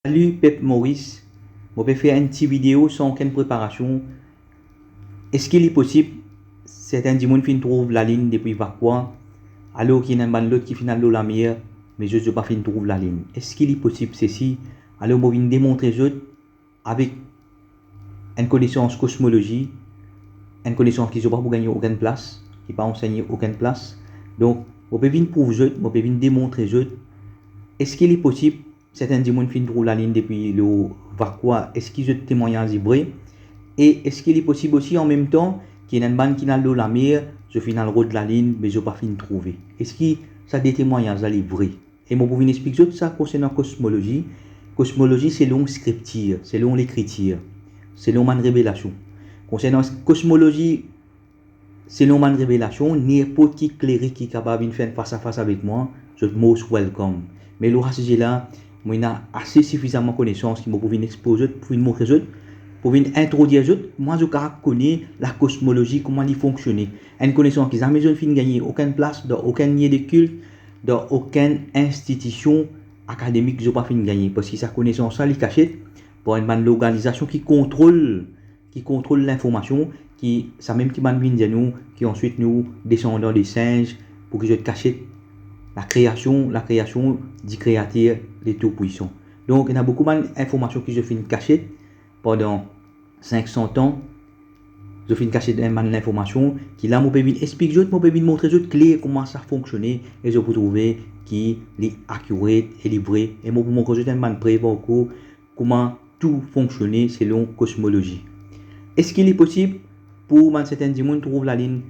Salut Pep Maurice, je vais faire une petite vidéo sans aucune préparation. Est-ce qu'il est possible, certains dimanches fin trouvent la ligne depuis quoi, alors qu'il y a un l'autre qui finit la meilleure, mais je ne pas fin trouve la ligne. Est-ce qu'il est possible ceci? Alors je vais démontrer avec une connaissance cosmologie, une connaissance qui ne va pas gagner aucune place, qui ne va pas enseigner aucune place. Donc, je vais prouver, je vais démontrer. Est-ce qu'il est possible, certains dimanches fin trouvent la ligne depuis le quoi, est-ce qu'ils ont témoignage vrai? Et est-ce qu'il est possible aussi en même temps qu'il y a une bande qui n'a pas la mer, je finis le route de la ligne, mais je n'ai pas fini de trouver. Est-ce que ça des témoignages là, vrai? Et moi, pour vous expliquer ça concernant la cosmologie. Cosmologie, c'est long scripture, c'est long l'écriture, c'est long man révélation. Concernant la cosmologie, c'est long man révélation, n'importe qui cléric qui est capable de faire face à face avec moi, je te most welcome. Mais le sujet là, moi, il a assez suffisamment connaissance qui m'a pour exposer, pour montrer pour introduire, moi je connais la cosmologie, comment elle fonctionne. Une connaissance qui n'a jamais gagné aucune place dans aucun lieu de culte, dans aucune institution académique, je n'ai pas fini gagner. Parce que sa connaissance, ça, elle est cachée pour une organisation qui contrôle l'information, ça même qui m'a nous, qui ensuite nous descendons des singes, pour que je cache la création du créateur, des tout puissants. Donc, il y a beaucoup d'informations qui je finis cachées pendant 500 ans. Je finis cacher l'information qui là, je peux expliquer, je peux montrer clair comment ça fonctionne et je peux trouver qui est accurate et livré. Et je peux montrer comment tout fonctionne selon cosmologie. Est-ce qu'il est possible pour certains dimanches trouver la ligne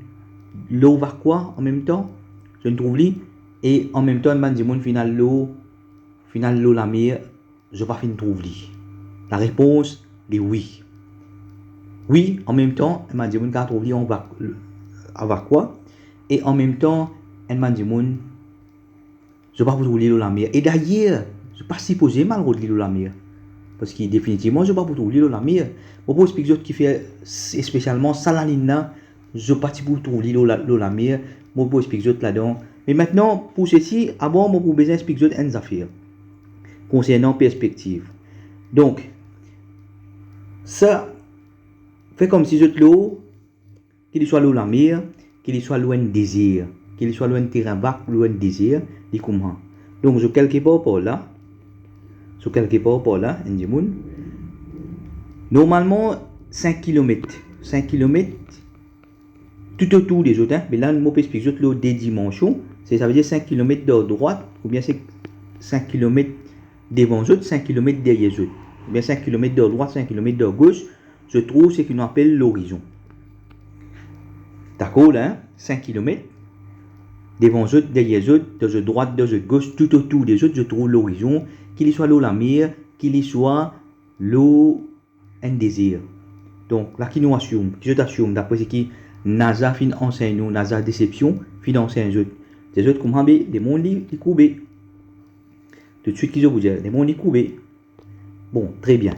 l'eau va quoi en même temps? Je ne trouve pas. Et en même temps, man dimanche final l'eau la mer, je pas fin trouver. La réponse est oui. Oui, en même temps, elle m'a dit qu'on trouve on va avoir quoi? Et en même temps, elle m'a dit je ne vais pas vous trouver la mer. Et d'ailleurs, je ne suis pas supposé mal rouler la mer. Parce que définitivement, je ne vais pas vous trouver la mer. Pour vous expliquer qui fait spécialement Salalina, je ne vais pas vous trouver la mer. Je vais vous expliquer là-dedans. Mais maintenant, pour ceci, avant, je vais vous expliquer une affaire concernant perspective. Donc, ça fait comme si je te l'eau, qu'il soit l'eau la mer, qu'il soit loin de désir, qu'il soit loin de terrain vague, loin de désir, il comment. Donc, je quelque part par là, normalement 5 km, tout autour des autres, mais là, je peux expliquer des dimensions, ça veut dire 5 km de droite, ou bien c'est 5 km devant eux, 5 km derrière eux, ou bien 5 km de droite, 5 km de gauche, je trouve ce qu'on appelle l'horizon. D'accord là, 5 km devant eux, derrière eux, de droite, de gauche, tout autour des autres, je trouve l'horizon, qu'il soit l'eau la mer, qu'il soit l'eau un désir. Donc là, qui nous assume, je t'assume, d'après ce qui NASA fin enseigne nous, NASA déception, fin enseigne eux. Des autres comme des mondes qui coupent. Tout de suite, qui je vous dis, les mondes qui coupent. Bon, très bien.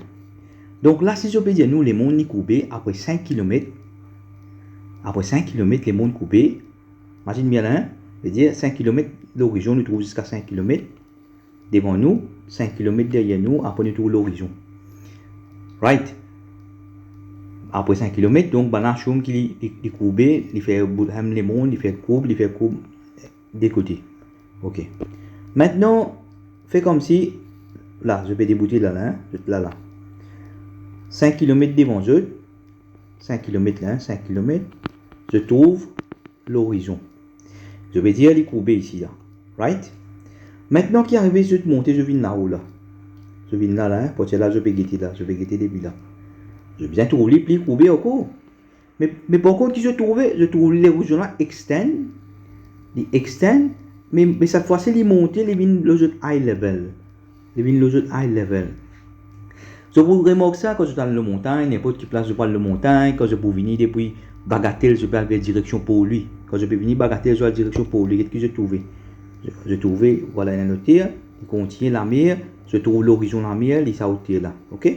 Donc là, si je peux dire, nous, les mondes coupés, après 5 km, les mondes coupés, imagine bien là, je veux dire 5 km, l'horizon, nous trouvons jusqu'à 5 km devant nous, 5 km derrière nous, après nous trouvons l'horizon. Right? Après 5 km, donc, on a choum qui est coupé, il fait les mondes, il fait coupe des côtés. Ok. Maintenant, fais comme si, là, je vais débouter là, là. 5 km devant eux, 5 km là, 5 km, je trouve l'horizon. Je vais dire les courbés ici, là. Right? Maintenant qu'il est arrivé, je vais monter, je viens là-haut, là. Je viens là, parce que là, je vais guetter depuis là. Je vais bien trouver les plis courbés encore. Mais par contre, je trouve l'horizon là extend, mais cette fois-ci, il monte, il vient le high level. Je vous remarque ça quand je suis dans la montagne, n'importe quelle place je parle de montagne, quand je peux venir depuis Bagatelle, je peux aller vers direction pour lui. Quand je peux venir Bagatelle, je vais direction pour lui. Qu'est-ce que j'ai trouvé? Je trouvais, voilà, il y a noté, il contient la mer, je trouve l'horizon de la mer, il s'est là. Ok?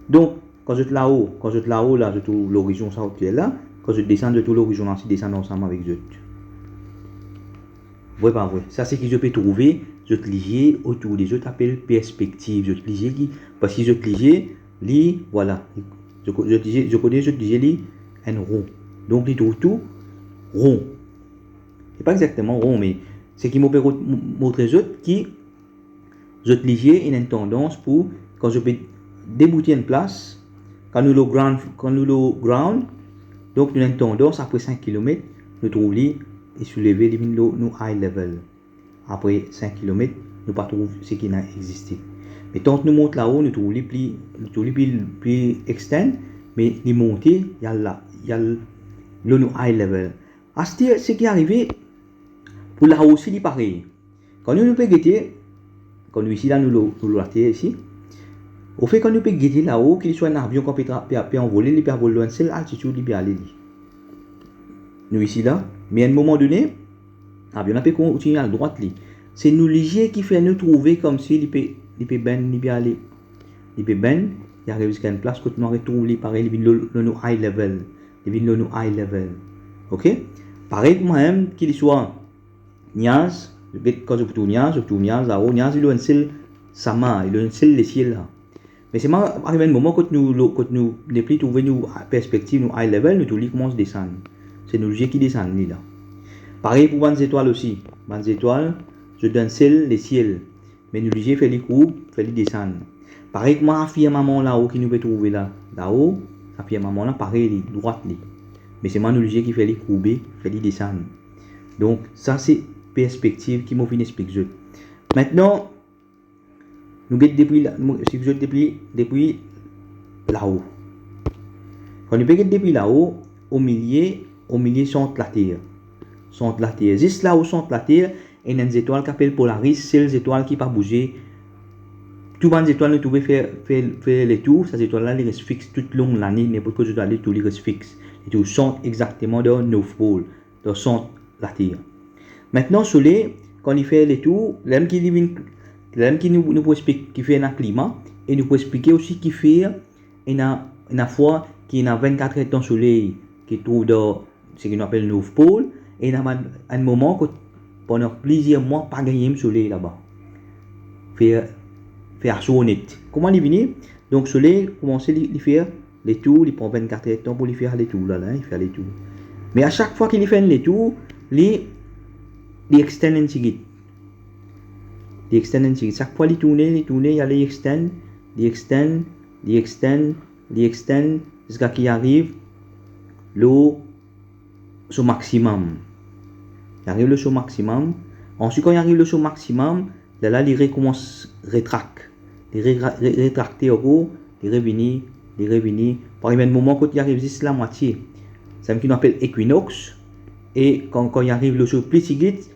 Donc, quand je suis là-haut, là, je trouve l'horizon s'est là. Quand je descends, je trouve l'horizon là, je descends ensemble avec eux. Vrai, pas vrai. Ça, c'est ce que je peux trouver je lié autour des autres appelle perspective. Je lié qui, parce que je lié, li, voilà. Je connais, je lié li, un rond. Donc, il trouve tout rond. C'est pas exactement rond, mais c'est qui m'a montrer les autres qui, je lié une tendance pour, quand je peux débouter une place, quand nous le ground, donc nous avons une tendance après 5 km, nous trouvons et soulever nos high level. Après 5 km, nous ne trouvons pas ce qui n'a existé. Mais tant que nous montons là-haut, nous trouvons les plus extend, mais les montées, il y a le high level. À ce qui est arrivé, pour là aussi, il est pareil. Quand nous pouvons guetter, quand nous ici, là, nous l'atterrir ici, au fait, quand nous pouvons guetter là-haut, qu'il soit un avion qui peut envoler, il peut voler à une seule altitude, il peut aller. Nous ici, là, mais à un moment donné, l'avion peut continuer à droite. C'est nous léger qui fait nous trouver comme si il peut ben, il peut aller. Il peut ben, il arrive jusqu'à une place que nous retrouvons, pareil, il vient le high level. Il vient le high level. Ok? Pareil, moi-même, qu'il soit Niaz, quand je tourne Niaz, là-haut, Niaz, il a un seul sama, il a un seul les ciels là. Mais c'est arrivé un moment quand nous ne plus trouver nos perspectives, nos high level, nous tous les commencent à descendre. C'est nos yeux qui descendent là. Pareil pour les étoiles aussi. Les étoiles, je donne seul les ciels. Mais nous yeux fait les coups, fait les descendre. Pareil que ma firmament là-haut qui nous peut trouver là. Là-haut, la firmament là, pareil, les droite les. Mais c'est moi nous yeux qui fait les courber, fait les descendre. Donc ça c'est perspective qui m'a fait expliquer. Maintenant, nous guettons depuis là-haut. Quand nous guettons depuis là-haut, au milieu centre la Terre. Centre la Terre. Juste là où centre la Terre, il y a une étoile qui s'appelle Polaris, c'est les étoiles qui ne pas bouger. Toutes les étoiles ne pouvaient faire les tours, ces étoiles-là, elles restent fixes toute longue l'année, n'importe quoi, je dois aller, tous les restent fixes. Et tout sont exactement dans le North Pole, dans le centre la Terre. Maintenant, le Soleil, quand il fait les tours, l'homme qui nous peut expliquer qui fait un climat, et nous peut expliquer aussi qui fait une fois qu'il y a 24 heures de soleil qui trouve dans ce qu'on appelle le North Pole, et il y a un moment que pendant plusieurs mois, pas gagner le soleil là-bas. Faire chaud net. Comment il vient? Donc, le soleil commence à faire les tours, il prend 24 heures de temps pour lui faire les tours là, il fait les tours. Mais à chaque fois qu'il fait les tours, il extend un petit guide. Chaque fois il tourne, il y a les extend, jusqu'à qu'il arrive au maximum. Il arrive le show maximum. Ensuite, quand il arrive le show maximum, là, il recommence rétracte. Il rétracte au haut, il revenir. Par exemple, un moment quand il arrive juste la moitié, c'est ce qu'on appelle équinoxe. Et quand il arrive le show plus vite,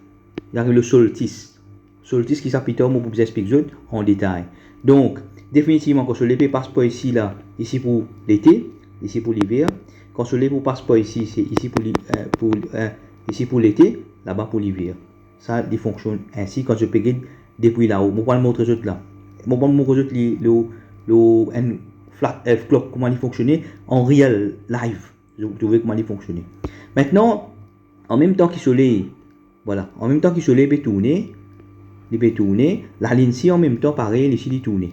il arrive le solstice. Solstice qui s'applique pour vous expliquer en détail. Donc, définitivement, quand le soleil passe pas ici, là, ici pour l'été, ici pour l'hiver. Quand le soleil passe pas ici, c'est ici pour l'été, là-bas pour l'hiver. Ça, il fonctionne ainsi quand je peux depuis là-haut. Je vais vous montrer là. Je vais vous montrer le flat F clock, comment il fonctionne en real live. Vous trouvez comment il fonctionne. Maintenant, en même temps que le soleil, voilà, en même temps que le soleil peut tourner, la ligne ci en même temps pareil, ici il tourne.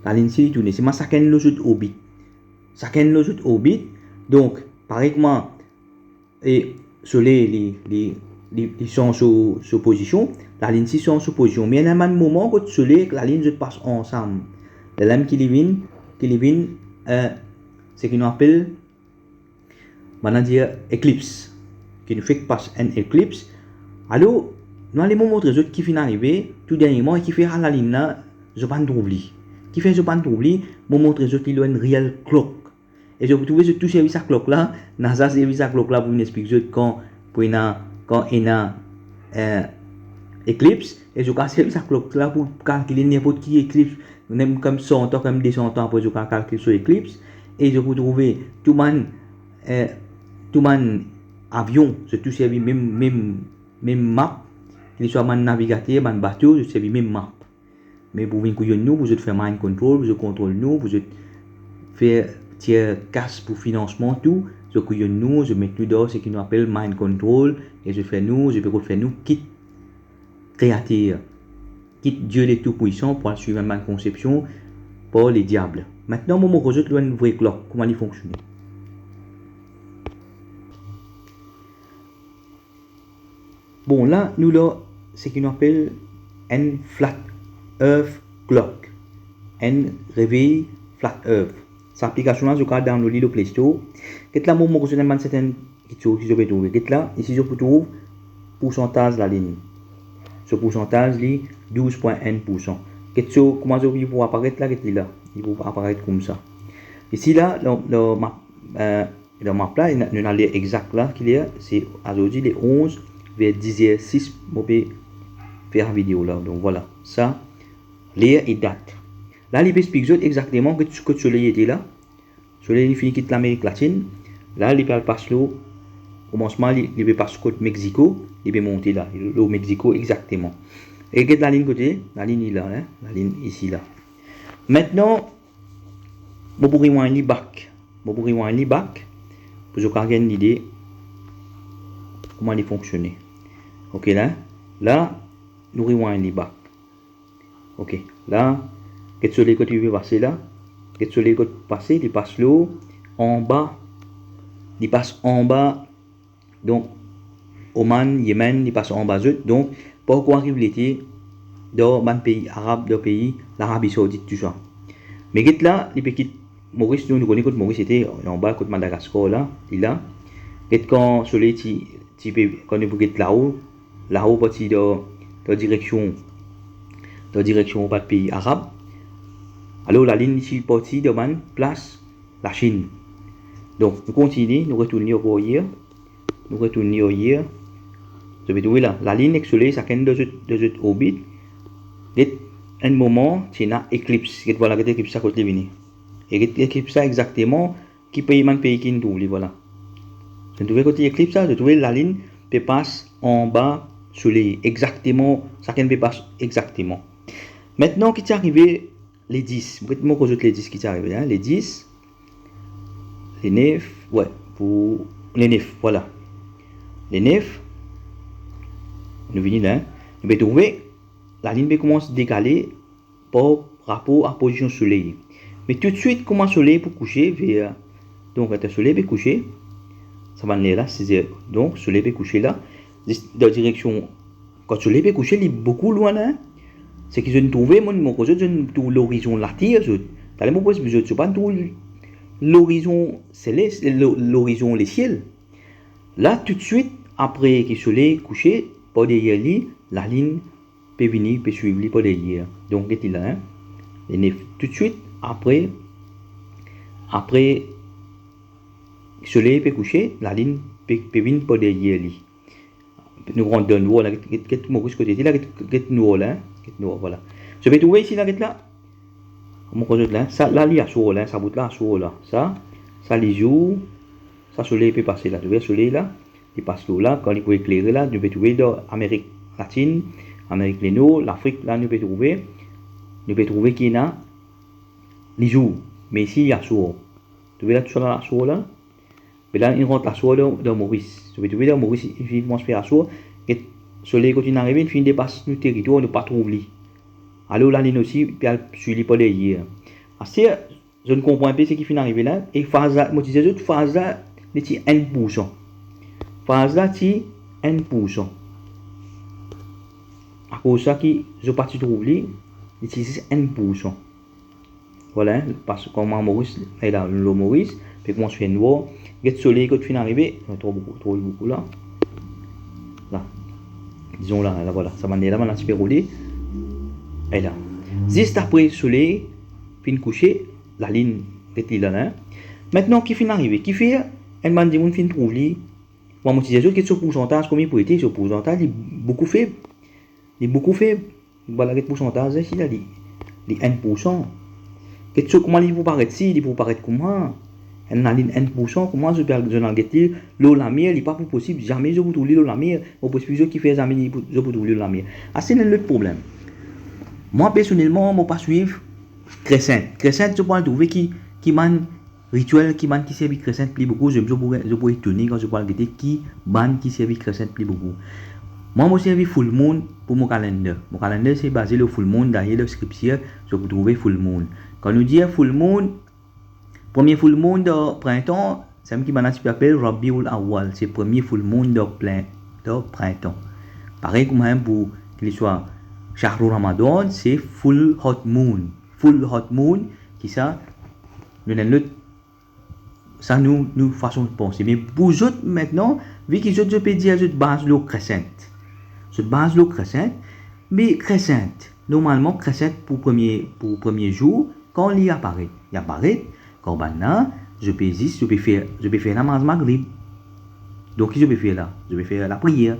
La ligne ci il tourne. C'est chacun le jeu orbite. Donc, pareillement, et soleil, ils sont sur position, la ligne ci sont sur position. Mais il y a un moment où le soleil et la ligne se passent ensemble. La ligne qui vient, ce qu'on appelle, maintenant dire, éclipse. Qui nous fait que passe une éclipse. Alors, nous allons montrer les autres qui viennent arriver tout dernièrement et qui fait à la ligne là, je ne pas trouver. Qui fait je ne pas trouver, je montrer les autres qui ont une réelle clock. Et je vous trouve tout service à clock là, NASA service à clock là pour vous expliquer quand il y a éclipse, et je vais service à clock là pour calculer n'importe qui éclipse, même comme 100 ans, comme 200 ans après je vais calculer sur éclipse, et je vous trouve tout man avion, c'est tout servi même map, qu'il soit man navigateur, man bateau, je servi même map. Mais pour venir nous, vous êtes faire mind control, vous contrôlez nous, vous êtes faire tiers casse pour financement, tout. Je couille nous, je mets tout dans ce qu'on appelle mind control, et je peux faire nous kit créateur. quitte Dieu les tout-puissants pour suivre ma conception par les diables. Maintenant, mon rejoute une vraie cloque. Comment il fonctionne? Bon, là, nous là, c'est ce qu'on appelle un flat earth clock. Un réveil flat earth. Cette application-là, je vais downloader le Play Store. Et là, mon rejoute une certaine chose que je vais trouver. Et là, ici, je peux trouver pourcentage de la ligne. Ce pourcentage est 12,1%. Comment je vais pouvoir apparaître là? Il va apparaître comme ça. Ici, là, le map là, il y a l'exact là qu'il y a, c'est aujourd'hui les 11 vers 10h06, je vais faire la vidéo là. Donc voilà, ça, l'heure et date. Là, il explique exactement que le soleil était là. Le soleil finit quitte l'Amérique latine. Là, il passe l'eau. Au commencement, il passe côté Mexico. Il va monter là, au Mexico exactement. Et regarde la ligne côté, la ligne là, hein? La ligne ici là. Maintenant, je vais rewind les back. Je vais rewind les back pour que vous ayez une idée comment il fonctionne. Ok là, nous rewind les back. Ok, là, qu'est-ce que les côtés il va passer là? Qu'est-ce que les côtés passer? Il passe l'eau en bas. Il passe en bas. Donc, Oman, Yémen, il passe en bas. Donc, pourquoi arrive l'été dans un pays arabe, dans le pays, l'Arabie Saoudite, tout ça. Mais là, les pays Maurice, nous connaissons que Maurice était en bas, côté Madagascar, là, il là. Quand le soleil, quand vous êtes là-haut, parti dans direction au pays arabe. Alors, la ligne ici, partie de man, place la Chine. Donc, nous continuons, nous retournons au hier. Nous retournons au hier. Vous avez trouvé là, la ligne avec le soleil, ça a deux orbites. Et un moment, c'est une éclipse. Voilà, cette éclipse à côté de venir. Et l'éclipse ça exactement, qui paye man pays qui nous trouve, voilà. Vous trouvez côté éclipse ça, vous trouvez la ligne peut passer en bas soleil. Exactement, ça peut passer exactement. Maintenant, qui est arrivé les 10. Vous moi que les 10 qui est arrivé, hein, les 10, les 9, ouais, pour les 9, voilà. Les 9, nous venons là, nous allons trouver la ligne commence à décaler par rapport à la position du soleil. Mais tout de suite, comment le soleil peut coucher vers. Donc, quand le soleil peut coucher, ça va aller là, 6 heures. Donc, le soleil peut coucher là, dans la direction. Quand le soleil peut coucher, il est beaucoup loin là. C'est que je ne trouvais, mon projet, je ne trouve l'horizon la terre. Je ne sais pas l'horizon céleste, l'horizon les ciels. Là, tout de suite, après que le soleil couché, pas derrière lui, la ligne peut venir, peut suivre lui pas derrière. Donc, il est là, hein. Tout de suite, après, le soleil peut coucher, la ligne peut venir pas derrière lui. Nous rendons nous là, Maurice côté là, nous là, voilà. Je vais trouver ici là, mon projet là, ça là il y a sur là, ça bout là sur là, ça les jours, ça soleil peut passer là, tu vois soleil là, il passe là, quand il peut éclairer là, nous peut trouver dans Amérique latine, Amérique du Nord, l'Afrique là, nous peut trouver qu'il y a les jours, mais ici il y a sur, tu vois là tout ça là sur là. Mais là, il rentre la soie dans Maurice. Je vais trouver dans Maurice, il commence à faire la soie. Et le soleil continue à arriver, il finit de passer le territoire, on ne pas trouver. Alors, la ligne aussi, puis elle suit pas les hier. Je ne comprends pas ce qui finit d'arriver là. Et phase là, moi, je disais, phase là, c'est 1%. Phase là, c'est 1%. À cause de ça, je ne pas trouver, c'est 1%. Voilà, parce que comme Maurice, et là, le Maurice, puis comment je fais noir. Le soleil quand tu arrivé, on trouve beaucoup là. Là. Disons là, voilà, ça va aller là, maintenant tu peux rouler. Et là. Juste après le soleil, fin coucher, la ligne est là. Hein. Maintenant, qui finit arrivé, qui fait, elle m'a dit, on fin trouve lui. Moi, mon petit que ce pourcentage, comme il peut être, ce pourcentage, il est beaucoup faible. Voilà, le pourcentage, ici, là, il est 1%. Comment il vous paraît ici, il vous paraît comment? Elle a 1%, comment je peux dire l'eau la mer, il n'est pas possible, jamais je peux trouver l'eau la mer, au possible qui fait jamais je peux trouver l'eau la mer. Ah, c'est le problème. Moi, personnellement, je ne peux pas suivre Crescent. Crescent, je peux trouver qui man rituel, qui servi Crescent plus beaucoup, je pourrais étonner quand je parle de qui servi Crescent plus beaucoup. Moi, je servi full moon pour mon calendrier. Mon calendrier, c'est basé sur le full moon. Derrière le scripture, je peux trouver full moon. Quand nous disons full moon, premier full moon de printemps, c'est ce qui s'appelle Rabiul Awwal. C'est le premier full moon de printemps. Pareil comme pour qu'il soit Shahrul Ramadan, c'est full hot moon. Full hot moon, qui ça, ça nous façon de penser. Mais pour eux maintenant, vu qu'ils je peux dire, je base le crescent. Je base le crescent, mais crescent, normalement crescent pour premier jour, quand il apparaît. Il apparaît, quand maintenant, je peux faire namaz maghrib. Donc, qu'est-ce que je peux faire là? Je peux faire la prière.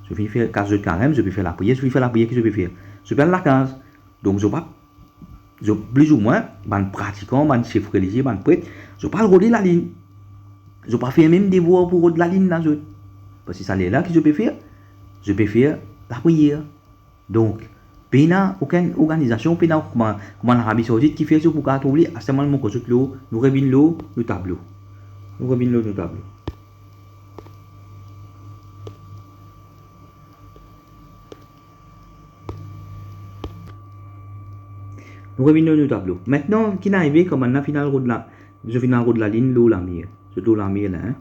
Je peux faire case de carême, je peux faire la prière, je peux faire la prière, qu'est-ce que je peux faire? Je peux faire la case. Donc, je plus ou moins, ban pratiquant, ban chef religieux, ban prêtre, je ne peux pas rouler la ligne. Je ne peux pas faire même des voix pour rouler la ligne là. Parce que ça est là que je peux faire. Je peux faire la prière. Donc, il n'y a aucune organisation, comme l'Arabie Saoudite qui fait ça pour qu'on oublie, à ce moment où nous revenons le tableau. Nous revenons le tableau. Nous revenons au tableau. Maintenant, qui est arrivé comme on a final route de la ligne, l'eau la mire. C'est l'eau la mire là. Hein?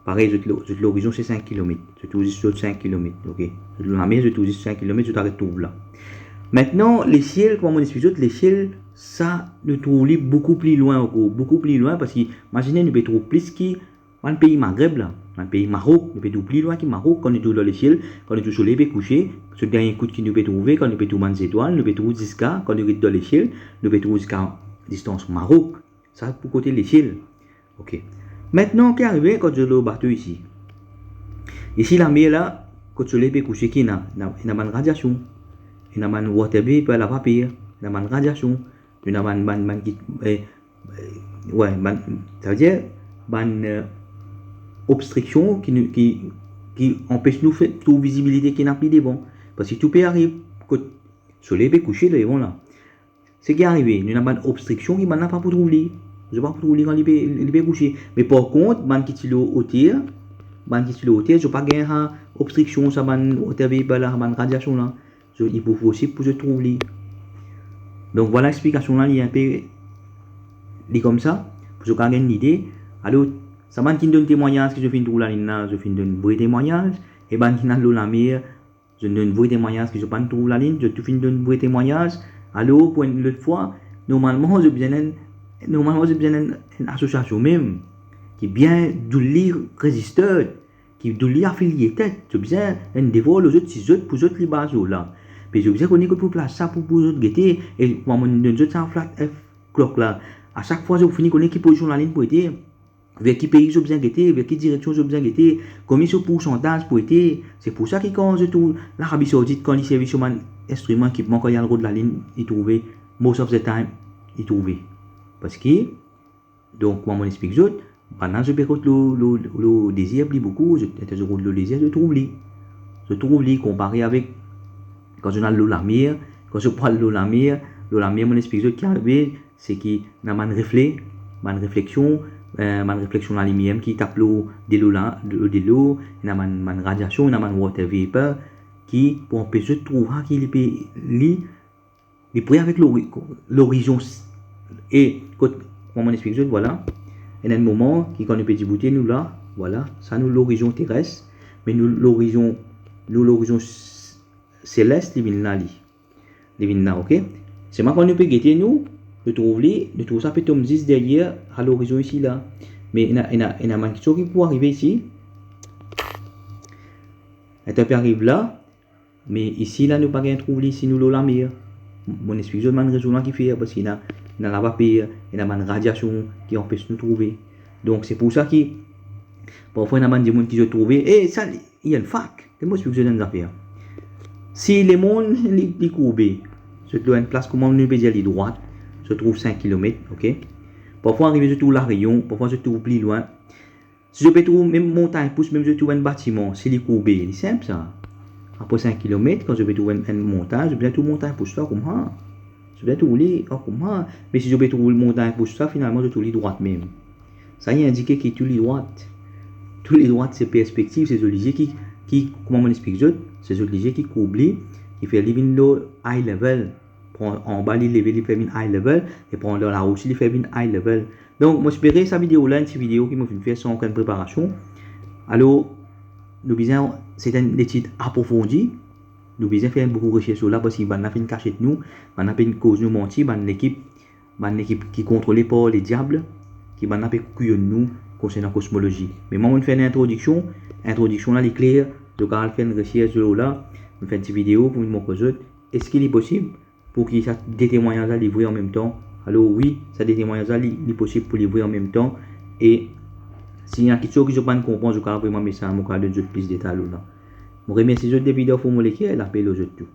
Pareil, l'horizon c'est 5 km. Je trouve juste 5 km. Ok. La mire, je trouve juste 5 km, je t'arrête tout là. Maintenant, les ciels, comme on explique, les ciels, ça nous trouve beaucoup plus loin encore. Beaucoup plus loin parce que, imaginez, nous pouvons trouver plus qui dans le pays Maghreb là. Dans le pays Maroc, nous pouvons trouver plus loin que Maroc quand nous sommes dans les ciels, quand nous sommes sur les couchés. Ce dernier coup qui nous peut trouver, quand nous peut trouver des étoiles, nous peut trouver jusqu'à, quand nous sommes dans l'échelle, nous peut trouver jusqu'à distance Maroc. Ça, pour côté de l'échelle. Ok. Maintenant, qu'est arrivé quand je l'ai battu ici? Ici, la mer là, quand le soleil peut coucher, il y a une radiation. Il y a une water vapor, la vapeur. Il y a une radiation. Il y a ça veut dire, une obstruction qui empêche nous de faire toute visibilité qui n'a plus de bon. Parce que tout peut arriver. Quand le soleil peut coucher, là. Ce qui est arrivé, nous avons une obstruction qui n'a pas pour trouver. Je ne sais pas pour trouver quand il peut coucher. Mais par contre, qui est au hauteur, je n'ai pas gagné une obstruction, ça va une radiation là. Il faut aussi pour se trouver. Donc voilà l'explication là, il est un peu comme ça, pour que vous ayez une idée. Alors, ça m'a qui donne témoignage que je finis de trouver la ligne là, je finis de donner un vrai témoignage. Et qui n'a la mer, je donne un vrai témoignage que je ne pas trouver la ligne, je finis de donner un vrai témoignage. Alors, pour une autre fois, normalement, j'ai besoin d'une association même, qui est bien de lire résisteur, qui est de lire affilié tête. J'ai besoin d'un dévoi, les autres, si autres, pour les autres, les bases là. Puis j'ai besoin qu'on écoute pour place ça, pour les autres guetter, et pour moi, nous autres, ça flat F clock là. À chaque fois, je finis qu'on est qui position la ligne pour être, vers qui pays j'ai besoin guetter, vers quelle direction j'ai besoin guetter, combien ce pourcentage pour être. C'est pour ça que quand je trouve l'Arabie Saoudite, quand il servait sur un instrument, équipement, quand il y a le route de la ligne, il trouvait, most of the time, il trouvait. Parce que, donc, moi, je explique autres, pendant que je peux le désir, beaucoup, le désir, je trouve lui. Je trouve lui comparé avec, quand je n'ai la mer, quand je parle de la mer, mon explique qui arrive, c'est qu'il y a une réflexion, dans la lumière qui tape l'eau, il y a une radiation, il y a une water vapor, qui, pour empêcher de trouver qu'il est prêt avec l'horizon. Et, quand on explique, voilà, il y a un moment qui, quand nous petit bouteille, nous là, voilà, ça nous l'horizon terrestre, mais nous l'horizon céleste, il vient là, ok? C'est moi quand nous peut guetter, nous trouve ça peut tomber derrière à l'horizon ici là. Mais il y a une question qui peut arriver ici. Elle peut arriver là, mais ici là, nous pas rien trouver ici, nous la mer. Mon explique, je demande raison qui fait parce qu'il y a la vapeur, il y a une radiation qui empêche de nous trouver. Donc c'est pour ça que parfois il y a des gens qui se trouvent et ça il y a une fac. C'est moi explique une affaire. Si les mondes les courbés, se trouve une place comment on peut dire les droites, se trouve 5 km, ok. Parfois arriver je trouve la rayon, parfois je trouve plus loin. Si je peux trouver même montagne pousse, même je trouve un bâtiment, c'est les courbés, c'est simple ça. Après 5 km, quand je vais trouver une montagne, je vais trouver une montagne pour ça comme ça. Je vais trouver comme ça. Mais si je vais trouver une montagne pour ça, finalement, je trouve les droites même. Ça y est indiqué que tous les droites, c'est perspective, c'est les qui comment on explique, c'est autres léger qui coubli, qui fait living low high level. Prend en bas, il lever, il fait une high level, et prendre là aussi, il fait une high level. Donc, moi, j'espère cette vidéo là, une petite vidéo qui m'a fait sans aucune préparation. Alors, nous besoin, c'est une étude approfondie. Nous besoin faire beaucoup de recherches sur là parce qu'il y a une cachette nous, on a une cause nous mentir, une équipe qui est contrôlée par les diables, qui a fait couillon nous concernant la cosmologie. Mais moi, on fait une introduction là, les clairs, donc on fait une recherche sur là, on fait une petite vidéo pour vous montrer est-ce qu'il est possible pour qu'il y ait des témoignages à livrer en même temps. Alors oui, ça des témoignages à livrer possible pour livrer en même temps. Et s'il y a quelque chose que je ne comprends pas, je vais vraiment mettre ça à mon cas de plus de détails là. Je remercie les autres vidéos pour me l'écrire et l'appel aux autres tout.